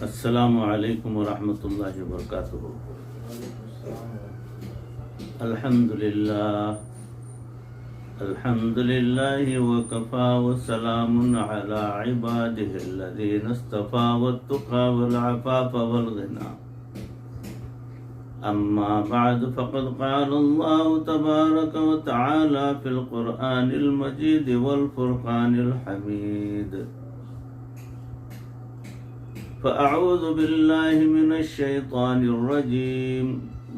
السلام علیکم ورحمۃ اللہ وبرکاتہ۔ الحمد للہ وکفا وسلام علی عباده الذین اصطفى والتقى والعفاف والغنى اما بعد فقد قال الله تبارك وتعالى في القرآن المجيد والفرقان الحميد فأعوذ بالله من الشيطان الرجيم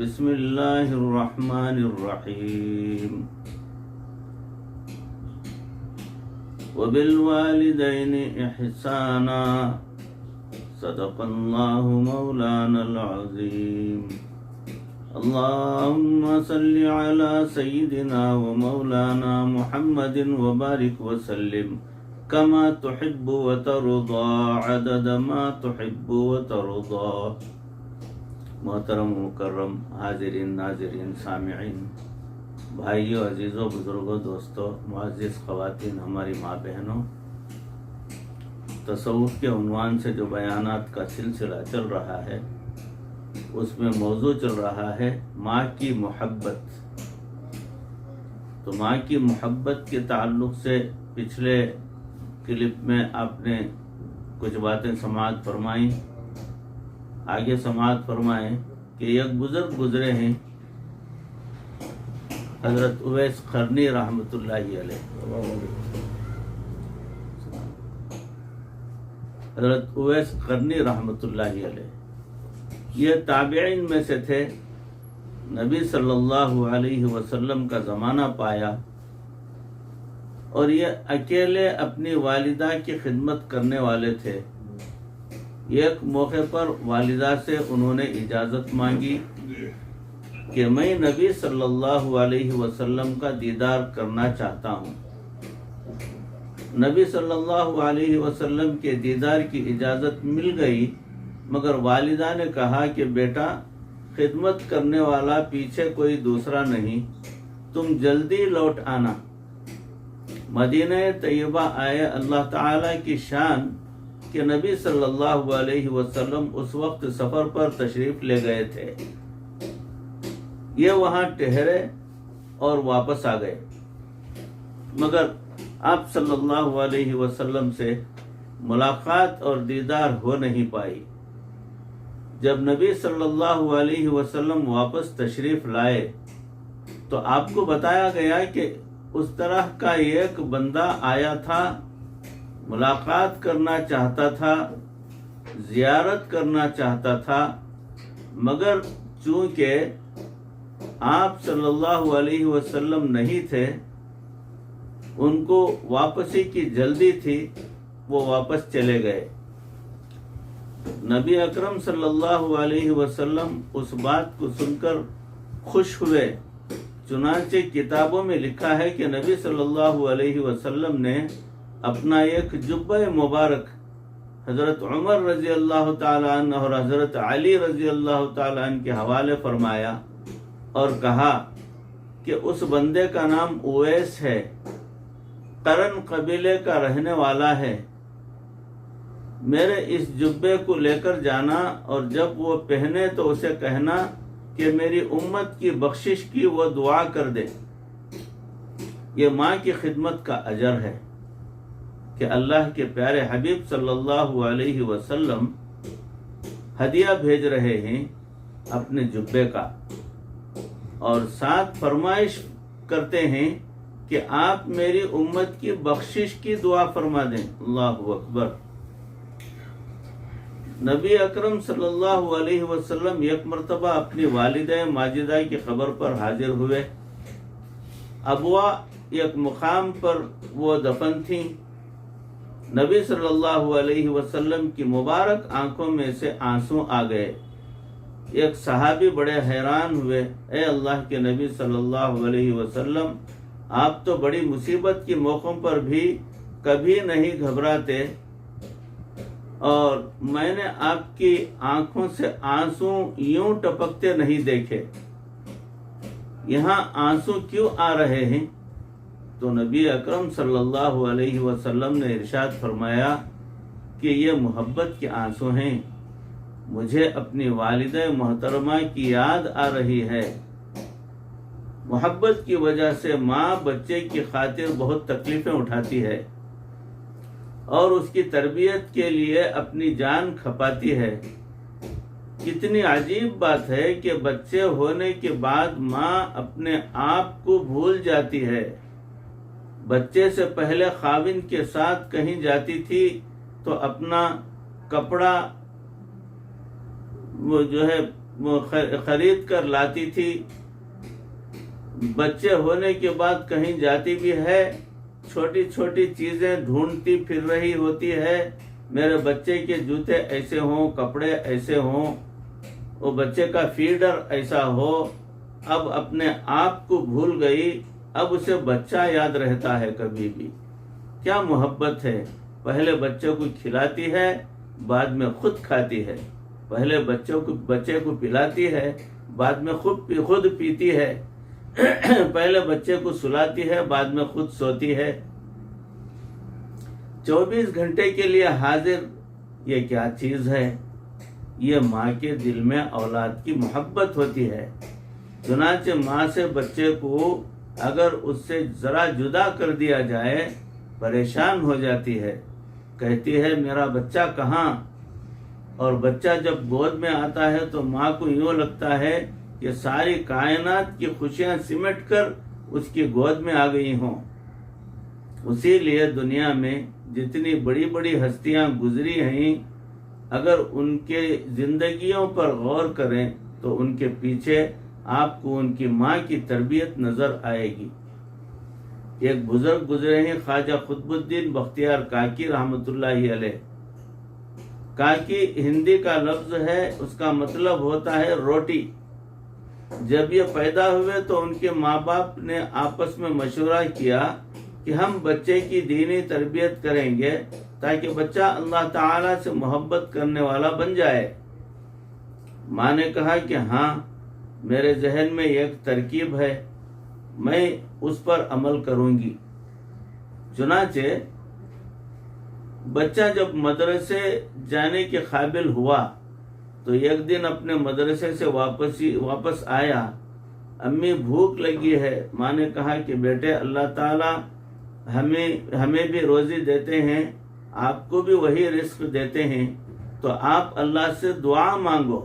بسم الله الرحمن الرحيم وبالوالدين إحسانا صدق الله مولانا العظيم اللهم صل على سيدنا ومولانا محمد وبارك وسلم كما تحب وترضى عدد ما تحب وترضى۔ محترم و مکرم حاضرین ناظرین سامعین، بھائیوں، عزیزوں، بزرگوں، دوستوں، معزز خواتین، ہماری ماں بہنوں، تصوف کے عنوان سے جو بیانات کا سلسلہ چل رہا ہے اس میں موضوع چل رہا ہے ماں کی محبت۔ تو ماں کی محبت کے تعلق سے پچھلے کلپ میں آپ نے کچھ باتیں سماعت فرمائیں، آگے سماعت فرمائیں کہ ایک بزرگ گزرے ہیں حضرت اویس قرنی رحمۃ اللہ علیہ۔ حضرت اویس قرنی رحمۃ اللہ علیہ یہ تابعین میں سے تھے، نبی صلی اللہ علیہ وسلم کا زمانہ پایا اور یہ اکیلے اپنی والدہ کی خدمت کرنے والے تھے۔ ایک موقع پر والدہ سے انہوں نے اجازت مانگی کہ میں نبی صلی اللہ علیہ وسلم کا دیدار کرنا چاہتا ہوں۔ نبی صلی اللہ علیہ وسلم کے دیدار کی اجازت مل گئی، مگر والدہ نے کہا کہ بیٹا، خدمت کرنے والا پیچھے کوئی دوسرا نہیں، تم جلدی لوٹ آنا۔ مدینہ طیبہ آئے۔ اللہ تعالیٰ کی شان کہ نبی صلی اللہ علیہ وسلم اس وقت سفر پر تشریف لے گئے تھے، یہ وہاں ٹھہرے اور واپس آ گئے، مگر آپ صلی اللہ علیہ وسلم سے ملاقات اور دیدار ہو نہیں پائی۔ جب نبی صلی اللہ علیہ وسلم واپس تشریف لائے تو آپ کو بتایا گیا کہ اس طرح کا ایک بندہ آیا تھا، ملاقات کرنا چاہتا تھا، زیارت کرنا چاہتا تھا، مگر چونکہ آپ صلی اللہ علیہ وسلم نہیں تھے، ان کو واپسی کی جلدی تھی، وہ واپس چلے گئے۔ نبی اکرم صلی اللہ علیہ وسلم اس بات کو سن کر خوش ہوئے۔ چنانچہ کتابوں میں لکھا ہے کہ نبی صلی اللہ علیہ وسلم نے اپنا ایک جبہ مبارک حضرت عمر رضی اللہ تعالیٰ عنہ اور حضرت علی رضی اللہ تعالیٰ عنہ کے حوالے فرمایا اور کہا کہ اس بندے کا نام اویس ہے، قرن قبیلے کا رہنے والا ہے، میرے اس جبے کو لے کر جانا اور جب وہ پہنے تو اسے کہنا کہ میری امت کی بخشش کی وہ دعا کر دے۔ یہ ماں کی خدمت کا اجر ہے کہ اللہ کے پیارے حبیب صلی اللہ علیہ وسلم ہدیہ بھیج رہے ہیں اپنے جبے کا، اور ساتھ فرمائش کرتے ہیں کہ آپ میری امت کی بخشش کی دعا فرما دیں۔ اللہ اکبر۔ نبی اکرم صلی اللہ علیہ وسلم ایک مرتبہ اپنی والدہ ماجدہ کی قبر پر حاضر ہوئے۔ ابوا ایک مقام پر وہ دفن تھیں۔ نبی صلی اللہ علیہ وسلم کی مبارک آنکھوں میں سے آنسو آ گئے۔ ایک صحابی بڑے حیران ہوئے، اے اللہ کے نبی صلی اللہ علیہ وسلم، آپ تو بڑی مصیبت کے موقعوں پر بھی کبھی نہیں گھبراتے، اور میں نے آپ کی آنکھوں سے آنسو یوں ٹپکتے نہیں دیکھے، یہاں آنسو کیوں آ رہے ہیں؟ تو نبی اکرم صلی اللہ علیہ وسلم نے ارشاد فرمایا کہ یہ محبت کے آنسو ہیں، مجھے اپنی والدہ محترمہ کی یاد آ رہی ہے۔ محبت کی وجہ سے ماں بچے کی خاطر بہت تکلیفیں اٹھاتی ہے اور اس کی تربیت کے لیے اپنی جان کھپاتی ہے۔ کتنی عجیب بات ہے کہ بچے ہونے کے بعد ماں اپنے آپ کو بھول جاتی ہے۔ بچے سے پہلے خاوند کے ساتھ کہیں جاتی تھی تو اپنا کپڑا خرید کر لاتی تھی۔ بچے ہونے کے بعد کہیں جاتی بھی ہے، چھوٹی چھوٹی چیزیں ڈھونڈتی پھر رہی ہوتی ہے۔ میرے بچے کے جوتے ایسے ہوں، کپڑے ایسے ہوں، وہ بچے کا فیڈر ایسا ہو۔ اب اپنے آپ کو بھول گئی، اب اسے بچہ یاد رہتا ہے کبھی بھی۔ کیا محبت ہے! پہلے بچے کو کھلاتی ہے، بعد میں خود کھاتی ہے۔ پہلے بچے کو پلاتی ہے، بعد میں خود پیتی ہے۔ پہلے بچے کو سلاتی ہے، بعد میں خود سوتی ہے۔ 24 گھنٹے کے لیے حاضر، یہ کیا چیز ہے؟ یہ ماں کے دل میں اولاد کی محبت ہوتی ہے۔ چنانچہ ماں سے بچے کو اگر اس سے ذرا جدا کر دیا جائے پریشان ہو جاتی ہے، کہتی ہے میرا بچہ کہاں؟ اور بچہ جب گود میں آتا ہے تو ماں کو یوں لگتا ہے کہ ساری کائنات کی خوشیاں سمٹ کر اس کی گود میں آ گئی ہوں۔ اسی لیے دنیا میں جتنی بڑی بڑی ہستیاں گزری ہیں، اگر ان کے زندگیوں پر غور کریں تو ان کے پیچھے آپ کو ان کی ماں کی تربیت نظر آئے گی۔ ایک بزرگ گزرے ہیں خواجہ قطب الدین بختیار کاکی رحمۃ اللہ علیہ۔ کاکی ہندی کا لفظ ہے، اس کا مطلب ہوتا ہے روٹی۔ جب یہ پیدا ہوئے تو ان کے ماں باپ نے آپس میں مشورہ کیا کہ ہم بچے کی دینی تربیت کریں گے تاکہ بچہ اللہ تعالیٰ سے محبت کرنے والا بن جائے۔ ماں نے کہا کہ ہاں، میرے ذہن میں ایک ترکیب ہے، میں اس پر عمل کروں گی۔ چنانچہ بچہ جب مدرسے جانے کے قابل ہوا تو ایک دن اپنے مدرسے سے واپس آیا۔ امی بھوک لگی ہے۔ ماں نے کہا کہ بیٹے اللہ تعالیٰ ہمیں بھی روزی دیتے ہیں، آپ کو بھی وہی رزق دیتے ہیں، تو آپ اللہ سے دعا مانگو۔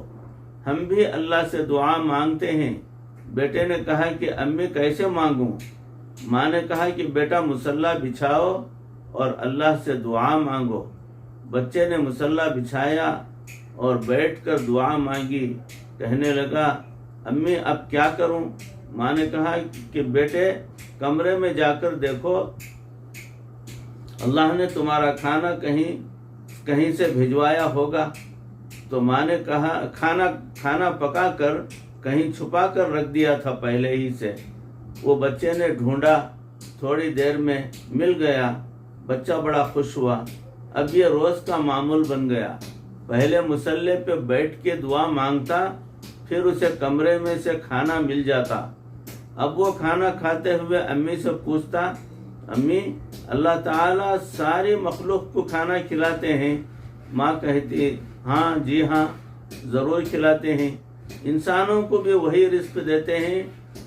ہم بھی اللہ سے دعا مانگتے ہیں۔ بیٹے نے کہا کہ امی کیسے مانگوں؟ ماں نے کہا کہ بیٹا مصلی بچھاؤ اور اللہ سے دعا مانگو۔ بچے نے مصلی بچھایا اور بیٹھ کر دعا مانگی۔ کہنے لگا امی اب کیا کروں؟ ماں نے کہا کہ بیٹے کمرے میں جا کر دیکھو، اللہ نے تمہارا کھانا کہیں سے بھجوایا ہوگا۔ تو ماں نے کہا کھانا پکا کر کہیں چھپا کر رکھ دیا تھا پہلے ہی سے۔ وہ بچے نے ڈھونڈا، تھوڑی دیر میں مل گیا۔ بچہ بڑا خوش ہوا۔ اب یہ روز کا معمول بن گیا۔ پہلے مصلی پہ بیٹھ کے دعا مانگتا، پھر اسے کمرے میں سے کھانا مل جاتا۔ اب وہ کھانا کھاتے ہوئے امی سے پوچھتا، امی اللہ تعالیٰ ساری مخلوق کو کھانا کھلاتے ہیں؟ ماں کہتی ہاں جی ہاں ضرور کھلاتے ہیں، انسانوں کو بھی وہی رزق دیتے ہیں،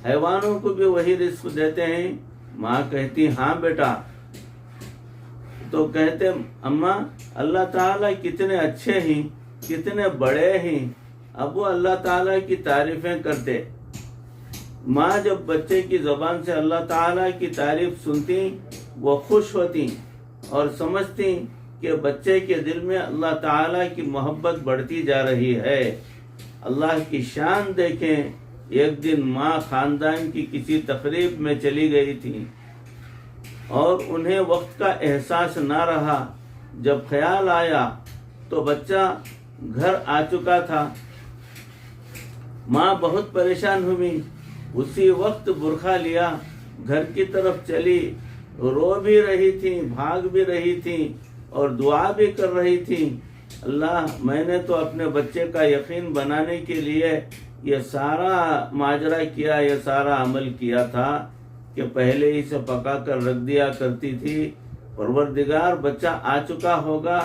حیوانوں کو بھی وہی رزق دیتے ہیں۔ ماں کہتی ہاں بیٹا۔ تو کہتے اماں اللہ تعالیٰ کتنے اچھے ہیں، کتنے بڑے ہیں۔ اب وہ اللہ تعالیٰ کی تعریفیں کرتے۔ ماں جب بچے کی زبان سے اللہ تعالیٰ کی تعریف سنتی وہ خوش ہوتی اور سمجھتی کہ بچے کے دل میں اللہ تعالیٰ کی محبت بڑھتی جا رہی ہے۔ اللہ کی شان دیکھیں، ایک دن ماں خاندان کی کسی تقریب میں چلی گئی تھی اور انہیں وقت کا احساس نہ رہا۔ جب خیال آیا تو بچہ گھر آ چکا تھا۔ ماں بہت پریشان ہوئی، اسی وقت برقع لیا، گھر کی طرف چلی، رو بھی رہی تھی، بھاگ بھی رہی تھی اور دعا بھی کر رہی تھی۔ اللہ میں نے تو اپنے بچے کا یقین بنانے کے لیے یہ سارا ماجرا کیا، یہ سارا عمل کیا تھا کہ پہلے ہی سے پکا کر رکھ دیا کرتی تھی۔ پروردگار بچہ آ چکا ہوگا،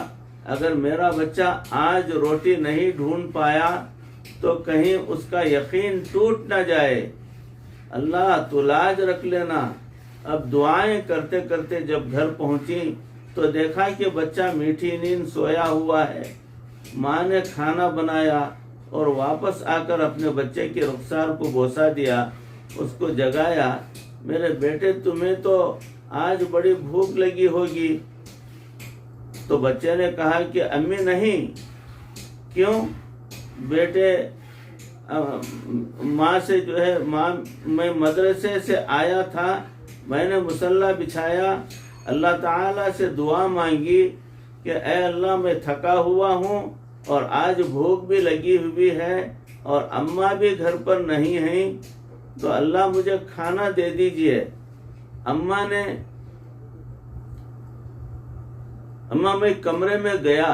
اگر میرا بچہ آج روٹی نہیں ڈھونڈ پایا تو کہیں اس کا یقین ٹوٹ نہ جائے، اللہ تو لاج رکھ لینا۔ اب دعائیں کرتے کرتے جب گھر پہنچی تو دیکھا کہ بچہ میٹھی نیند سویا ہوا ہے۔ ماں نے کھانا بنایا اور واپس آ کر اپنے بچے کے رخسار کو بوسہ دیا، اس کو جگایا۔ میرے بیٹے تمہیں تو آج بڑی بھوک لگی ہوگی۔ تو بچے نے کہا کہ امی نہیں۔ کیوں؟ بیٹے ماں سے میں مدرسے سے آیا تھا، میں نے مصلی بچھایا، اللہ تعالیٰ سے دعا مانگی کہ اے اللہ میں تھکا ہوا ہوں اور آج بھوک بھی لگی ہوئی ہے اور اماں بھی گھر پر نہیں ہیں، تو اللہ مجھے کھانا دے دیجئے۔ اماں میں کمرے میں گیا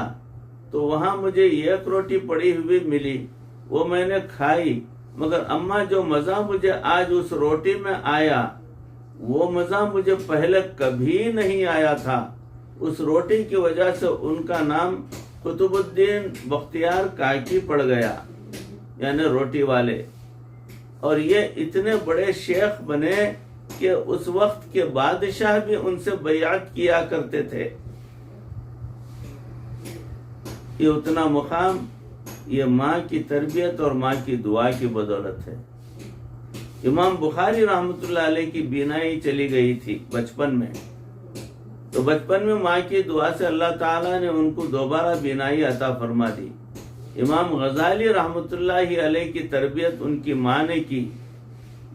تو وہاں مجھے ایک روٹی پڑی ہوئی ملی، وہ میں نے کھائی، مگر اماں جو مزہ مجھے آج اس روٹی میں آیا وہ مزہ مجھے پہلے کبھی نہیں آیا تھا۔ اس روٹی کی وجہ سے ان کا نام قطب الدین بختیار کاکی پڑ گیا، یعنی روٹی والے۔ اور یہ اتنے بڑے شیخ بنے کہ اس وقت کے بادشاہ بھی ان سے بیعت کیا کرتے تھے۔ یہ اتنا مقام یہ ماں کی تربیت اور ماں کی دعا کی بدولت ہے۔ امام بخاری رحمۃ اللہ علیہ کی بینائی چلی گئی تھی بچپن میں، تو بچپن میں ماں کی دعا سے اللہ تعالیٰ نے ان کو دوبارہ بینائی عطا فرما دی۔ امام غزالی رحمۃ اللہ علیہ کی تربیت ان کی ماں نے کی۔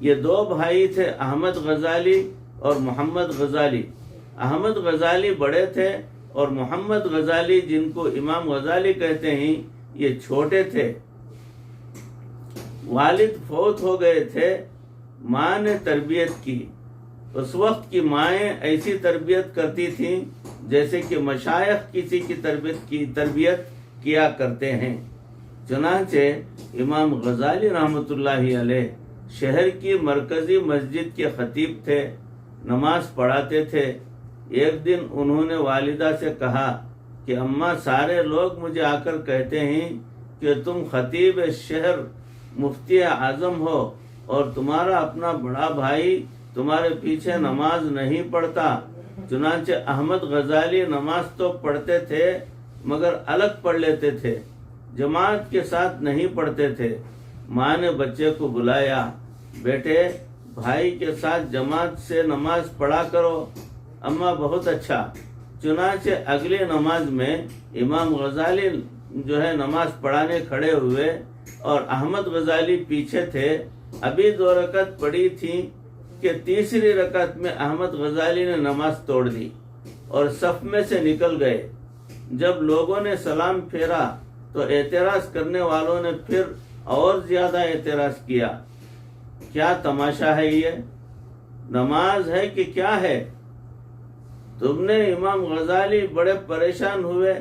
یہ دو بھائی تھے، احمد غزالی اور محمد غزالی۔ احمد غزالی بڑے تھے اور محمد غزالی جن کو امام غزالی کہتے ہیں یہ چھوٹے تھے۔ والد فوت ہو گئے تھے، ماں نے تربیت کی۔ اس وقت کی مائیں ایسی تربیت کرتی تھیں جیسے کہ مشائخ کسی کی تربیت کیا کرتے ہیں۔ چنانچہ امام غزالی رحمۃ اللہ علیہ شہر کی مرکزی مسجد کے خطیب تھے، نماز پڑھاتے تھے۔ ایک دن انہوں نے والدہ سے کہا کہ اماں سارے لوگ مجھے آ کر کہتے ہیں کہ تم خطیب شہر مفتی اعظم ہو اور تمہارا اپنا بڑا بھائی تمہارے پیچھے نماز نہیں پڑھتا۔ چنانچہ احمد غزالی نماز تو پڑھتے تھے مگر الگ پڑھ لیتے تھے، جماعت کے ساتھ نہیں پڑھتے تھے۔ ماں نے بچے کو بلایا، بیٹے بھائی کے ساتھ جماعت سے نماز پڑھا کرو۔ اماں بہت اچھا۔ چنانچہ اگلی نماز میں امام غزالی نماز پڑھانے کھڑے ہوئے اور احمد غزالی پیچھے تھے۔ ابھی 2 رکعت پڑھی تھی کہ تیسری رکعت میں احمد غزالی نے نماز توڑ دی اور صف میں سے نکل گئے۔ جب لوگوں نے سلام پھیرا تو اعتراض کرنے والوں نے پھر اور زیادہ اعتراض کیا۔ کیا تماشا ہے یہ؟ نماز ہے کہ کیا ہے؟ تم نے امام غزالی بڑے پریشان ہوئے۔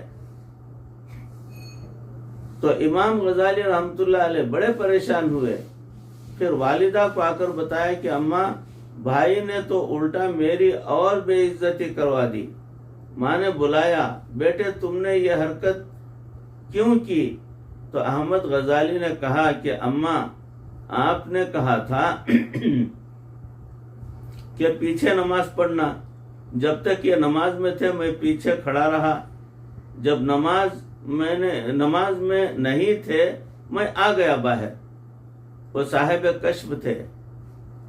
تو امام غزالی رحمۃ اللہ علیہ بڑے پریشان ہوئے۔ پھر والدہ کو آ کر بتایا کہ اماں بھائی نے تو الٹا میری اور بے عزتی کروا دی۔ ماں نے بلایا، بیٹے تم نے یہ حرکت کیوں کی؟ تو احمد غزالی نے کہا کہ اماں آپ نے کہا تھا کہ پیچھے نماز پڑھنا، جب تک یہ نماز میں تھے میں پیچھے کھڑا رہا، جب نماز میں نہیں تھے میں آ گیا باہر۔ وہ صاحب کشف تھے،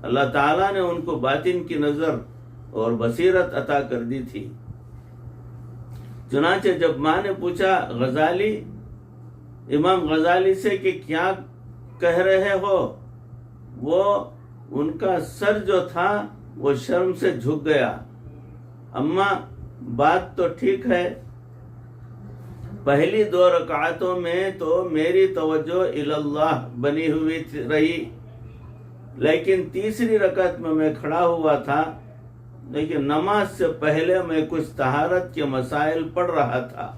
اللہ تعالیٰ نے ان کو باطن کی نظر اور بصیرت عطا کر دی تھی۔ چنانچہ جب ماں نے پوچھا امام غزالی سے کہ کیا کہہ رہے ہو، وہ ان کا سر جو تھا وہ شرم سے جھک گیا۔ اماں بات تو ٹھیک ہے، پہلی 2 رکعتوں میں تو میری توجہ اللہ بنی ہوئی رہی، لیکن تیسری رکعت میں کھڑا ہوا تھا، لیکن نماز سے پہلے میں کچھ طہارت کے مسائل پڑھ رہا تھا۔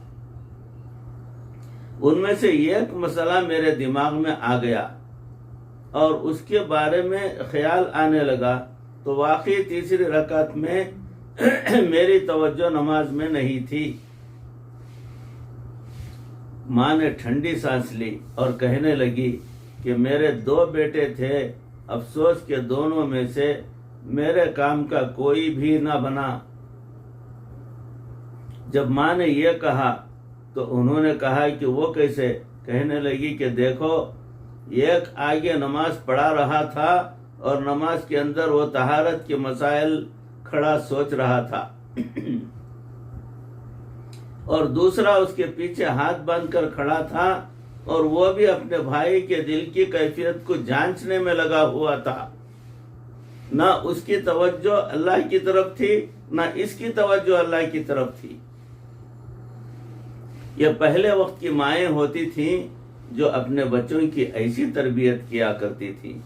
ان میں سے ایک مسئلہ میرے دماغ میں آ گیا اور اس کے بارے میں خیال آنے لگا، تو واقعی تیسری رکعت میں میری توجہ نماز میں نہیں تھی۔ ماں نے ٹھنڈی سانس لی اور کہنے لگی کہ میرے 2 بیٹے تھے، افسوس کہ دونوں میں سے میرے کام کا کوئی بھی نہ بنا۔ جب ماں نے یہ کہا تو انہوں نے کہا کہ وہ کیسے؟ کہنے لگی کہ دیکھو، ایک آگے نماز پڑھا رہا تھا اور نماز کے اندر وہ طہارت کے مسائل کھڑا سوچ رہا تھا، اور دوسرا اس کے پیچھے ہاتھ باندھ کر کھڑا تھا اور وہ بھی اپنے بھائی کے دل کی کیفیت کو جانچنے میں لگا ہوا تھا۔ نہ اس کی توجہ اللہ کی طرف تھی، نہ اس کی توجہ اللہ کی طرف تھی۔ یہ پہلے وقت کی مائیں ہوتی تھیں جو اپنے بچوں کی ایسی تربیت کیا کرتی تھی۔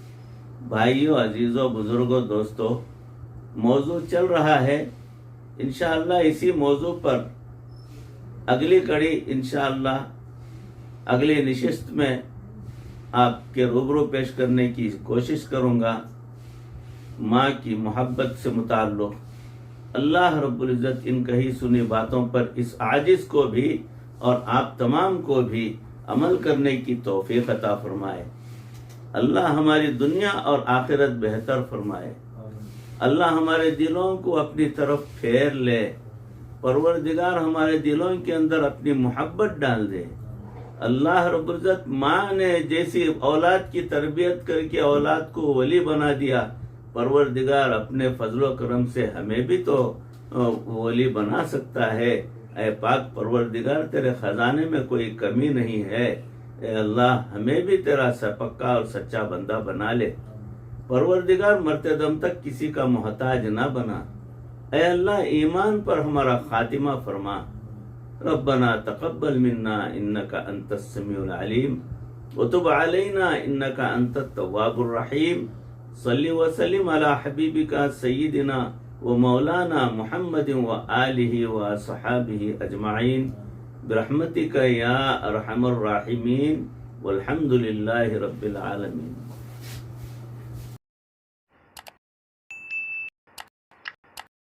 بھائیوں، عزیزوں، بزرگوں، دوستوں، موضوع چل رہا ہے، انشاءاللہ اسی موضوع پر اگلی کڑی انشاءاللہ اگلی نشست میں آپ کے روبرو پیش کرنے کی کوشش کروں گا۔ ماں کی محبت سے متعلق اللہ رب العزت ان کہی سنی باتوں پر اس عاجز کو بھی اور آپ تمام کو بھی عمل کرنے کی توفیق عطا فرمائے۔ اللہ ہماری دنیا اور آخرت بہتر فرمائے۔ اللہ ہمارے دلوں کو اپنی طرف پھیر لے۔ پروردگار ہمارے دلوں کے اندر اپنی محبت ڈال دے۔ اللہ رب العزت ماں نے جیسی اولاد کی تربیت کر کے اولاد کو ولی بنا دیا، پروردگار اپنے فضل و کرم سے ہمیں بھی تو ولی بنا سکتا ہے۔ اے پاک پروردگار، تیرے خزانے میں کوئی کمی نہیں ہے۔ اے اللہ، ہمیں بھی تیرا پکا اور سچا بندہ بنا لے۔ پروردگار مرتے دم تک کسی کا محتاج نہ بنا۔ اے اللہ، ایمان پر ہمارا خاتمہ فرما۔ ربنا تقبل منا انک انت السمیع العلیم وتب علینا انک انت التواب الرحیم۔ صلی وسلم علی حبیبک سیدنا و مولانا محمد و آلہ و صحابہ اجمعین برحمتک یا ارحم الراحمین والحمد للہ رب العالمین۔